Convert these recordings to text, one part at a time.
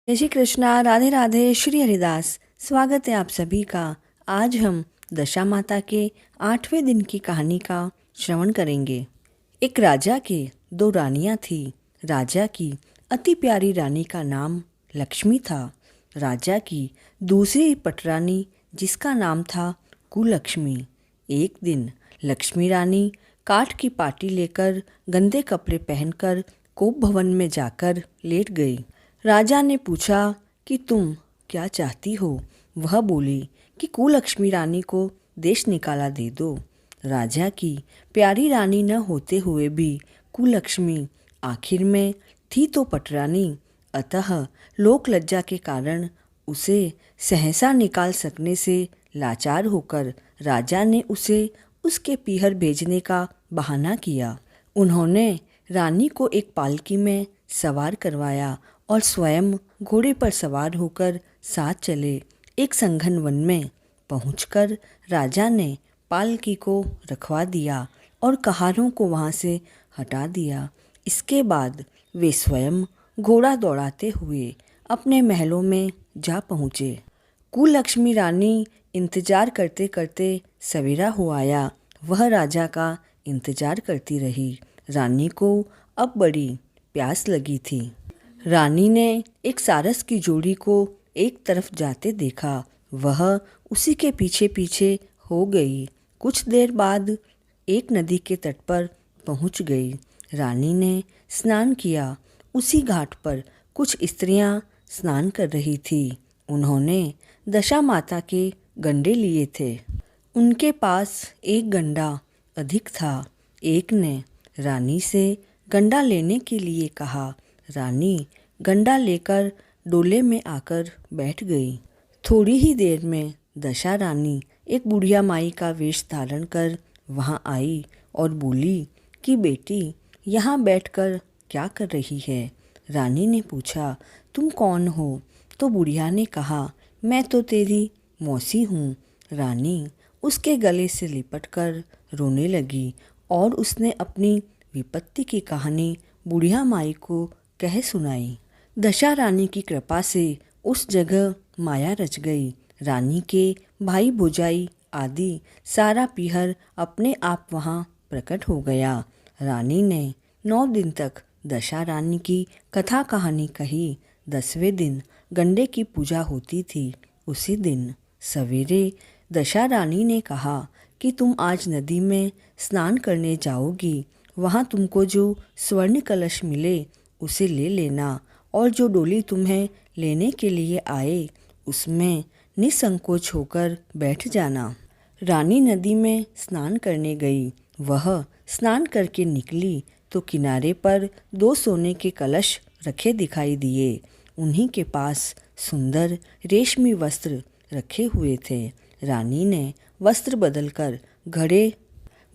जय श्री कृष्णा। राधे राधे। श्री हरिदास। स्वागत है आप सभी का। आज हम दशा माता के 8वें दिन की कहानी का श्रवण करेंगे। एक राजा के 2 रानियां थी। राजा की अति प्यारी रानी का नाम लक्ष्मी था। राजा की दूसरी पटरानी जिसका नाम था कुलक्ष्मी। एक दिन लक्ष्मी रानी काठ की पाटी लेकर गंदे कपड़े पहनकर कोप भवन में जाकर लेट गई। राजा ने पूछा कि तुम क्या चाहती हो। वह बोली कि कुलक्ष्मी रानी को देश निकाला दे दो। राजा की प्यारी रानी न होते हुए भी कुलक्ष्मी आखिर में थी तो पटरानी, अतः लोक लज्जा के कारण उसे सहसा निकाल सकने से लाचार होकर राजा ने उसे उसके पीहर भेजने का बहाना किया। उन्होंने रानी को एक पालकी में सवार करवाया और स्वयं घोड़े पर सवार होकर साथ चले। एक संघन वन में पहुंचकर राजा ने पालकी को रखवा दिया और कहारों को वहां से हटा दिया। इसके बाद वे स्वयं घोड़ा दौड़ाते हुए अपने महलों में जा पहुँचे। कुलक्ष्मी रानी इंतजार करते करते सवेरा हो आया। वह राजा का इंतजार करती रही। रानी को अब बड़ी प्यास लगी थी। रानी ने एक सारस की जोड़ी को एक तरफ जाते देखा। वह उसी के पीछे पीछे हो गई। कुछ देर बाद एक नदी के तट पर पहुंच गई। रानी ने स्नान किया। उसी घाट पर कुछ स्त्रियां स्नान कर रही थी। उन्होंने दशा माता के गंडे लिए थे। उनके पास एक गंडा अधिक था। एक ने रानी से गंडा लेने के लिए कहा। रानी गंडा लेकर डोले में आकर बैठ गई। थोड़ी ही देर में दशा रानी एक बुढ़िया माई का वेश धारण कर वहां आई और बोली कि बेटी, यहाँ बैठकर क्या कर रही है। रानी ने पूछा, तुम कौन हो? तो बुढ़िया ने कहा, मैं तो तेरी मौसी हूँ। रानी उसके गले से लिपट कर रोने लगी और उसने अपनी विपत्ति की कहानी बुढ़िया माई को कह सुनाई। दशा रानी की कृपा से उस जगह माया रच गई। रानी के भाई भौजाई आदि सारा पीहर अपने आप वहाँ प्रकट हो गया। रानी ने 9 दिन तक दशा रानी की कथा कहानी कही। 10वें दिन गंडे की पूजा होती थी। उसी दिन सवेरे दशा रानी ने कहा कि तुम आज नदी में स्नान करने जाओगी। वहाँ तुमको जो स्वर्ण कलश मिले उसे ले लेना और जो डोली तुम्हें लेने के लिए आए उसमें निसंकोच होकर बैठ जाना। रानी नदी में स्नान करने गई। वह स्नान करके निकली तो किनारे पर 2 सोने के कलश रखे दिखाई दिए। उन्हीं के पास सुंदर रेशमी वस्त्र रखे हुए थे। रानी ने वस्त्र बदलकर घड़े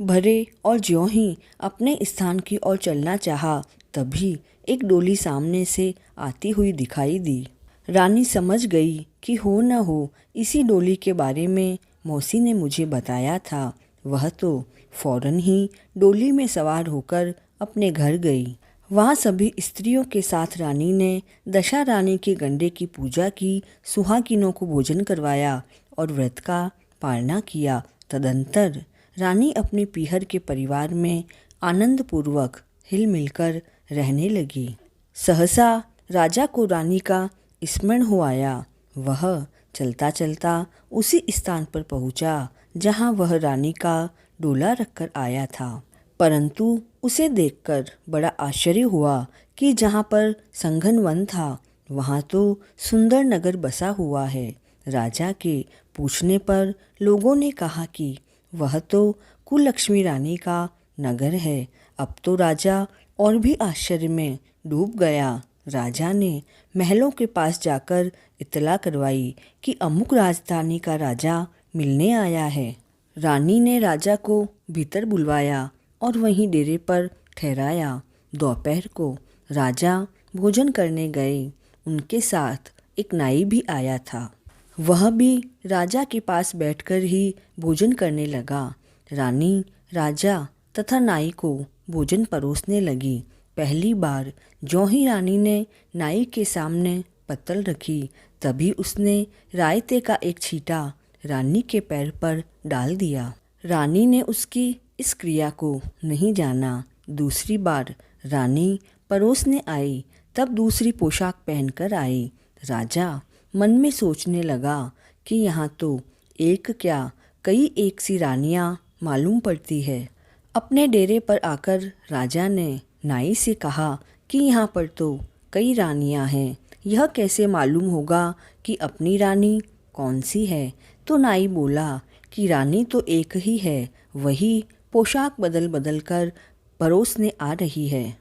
भरे और ज्यों ही अपने स्थान की ओर चलना चाहा, तभी एक डोली सामने से आती हुई दिखाई दी। रानी समझ गई कि हो न हो इसी डोली के बारे में मौसी ने मुझे बताया था। वह तो फौरन ही डोली में सवार होकर अपने घर गई। वहाँ सभी स्त्रियों के साथ रानी ने दशा रानी के गंडे की पूजा की, सुहागिनों को भोजन करवाया और व्रत का पालना किया। तदंतर रानी अपने पीहर के परिवार में आनंदपूर्वक हिल मिलकर रहने लगी। सहसा राजा को रानी का स्मरण हो आया। वह चलता चलता उसी स्थान पर पहुंचा जहां वह रानी का डोला रखकर आया था। परंतु उसे देखकर बड़ा आश्चर्य हुआ कि जहां पर संघन वन था वहां तो सुंदर नगर बसा हुआ है। राजा के पूछने पर लोगों ने कहा कि वह तो कुलक्ष्मी रानी का नगर है। अब तो राजा और भी आश्चर्य में डूब गया। राजा ने महलों के पास जाकर इत्तला करवाई कि अमुक राजधानी का राजा मिलने आया है। रानी ने राजा को भीतर बुलवाया और वहीं डेरे पर ठहराया। दोपहर को राजा भोजन करने गए। उनके साथ एक नाई भी आया था। वह भी राजा के पास बैठकर ही भोजन करने लगा। रानी राजा तथा नाई को भोजन परोसने लगी। पहली बार ज्यों ही रानी ने नाई के सामने पत्तल रखी, तभी उसने रायते का एक छींटा रानी के पैर पर डाल दिया। रानी ने उसकी इस क्रिया को नहीं जाना। दूसरी बार रानी परोसने आई, तब दूसरी पोशाक पहनकर आई। राजा मन में सोचने लगा कि यहाँ तो एक क्या कई एक सी रानियाँ मालूम पड़ती है। अपने डेरे पर आकर राजा ने नाई से कहा कि यहाँ पर तो कई रानियाँ हैं, यह कैसे मालूम होगा कि अपनी रानी कौन सी है। तो नाई बोला कि रानी तो एक ही है, वही पोशाक बदल बदल कर परोसने आ रही है,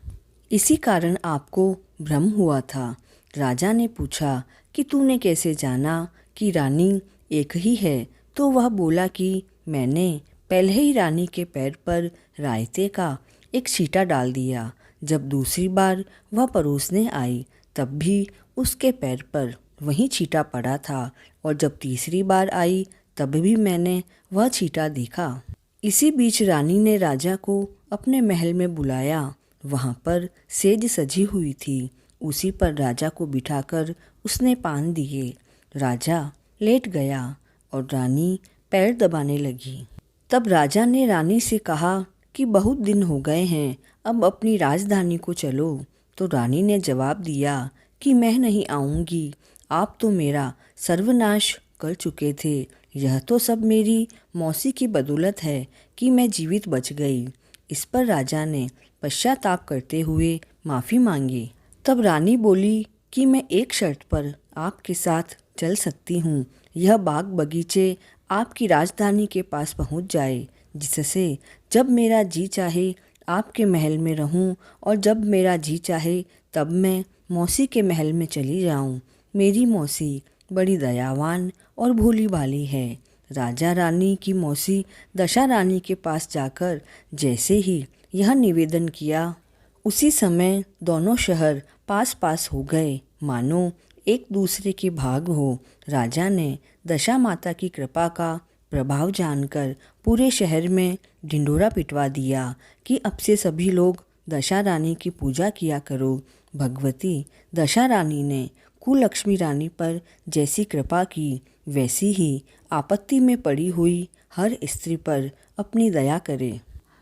इसी कारण आपको भ्रम हुआ था। राजा ने पूछा कि तूने कैसे जाना कि रानी एक ही है। तो वह बोला कि मैंने पहले ही रानी के पैर पर रायते का एक छींटा डाल दिया। जब दूसरी बार वह परोसने आई, तब भी उसके पैर पर वही छींटा पड़ा था, और जब तीसरी बार आई तब भी मैंने वह छींटा देखा। इसी बीच रानी ने राजा को अपने महल में बुलाया। वहाँ पर सेज सजी हुई थी, उसी पर राजा को बिठाकर उसने पान दिए। राजा लेट गया और रानी पैर दबाने लगी। तब राजा ने रानी से कहा कि बहुत दिन हो गए हैं, अब अपनी राजधानी को चलो। तो रानी ने जवाब दिया कि मैं नहीं आऊँगी, आप तो मेरा सर्वनाश कर चुके थे। यह तो सब मेरी मौसी की बदौलत है कि मैं जीवित बच गई। इस पर राजा ने पश्चाताप करते हुए माफ़ी मांगी। तब रानी बोली कि मैं एक शर्त पर आपके साथ चल सकती हूँ, यह बाग बगीचे आपकी राजधानी के पास पहुँच जाए, जिससे जब मेरा जी चाहे आपके महल में रहूं और जब मेरा जी चाहे तब मैं मौसी के महल में चली जाऊं। मेरी मौसी बड़ी दयावान और भोली भाली है। राजा रानी की मौसी दशा रानी के पास जाकर जैसे ही यह निवेदन किया, उसी समय दोनों शहर पास पास हो गए, मानो एक दूसरे के भाग हो। राजा ने दशा माता की कृपा का प्रभाव जानकर पूरे शहर में ढिंढोरा पिटवा दिया कि अब से सभी लोग दशा रानी की पूजा किया करो। भगवती दशा रानी ने कुलक्ष्मी रानी पर जैसी कृपा की, वैसी ही आपत्ति में पड़ी हुई हर स्त्री पर अपनी दया करे।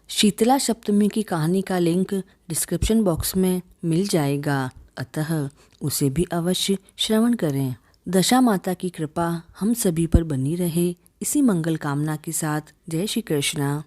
शीतला सप्तमी की कहानी का लिंक डिस्क्रिप्शन बॉक्स में मिल जाएगा, अतः उसे भी अवश्य श्रवण करें। दशा माता की कृपा हम सभी पर बनी रहे, इसी मंगल कामना के साथ जय श्री कृष्णा।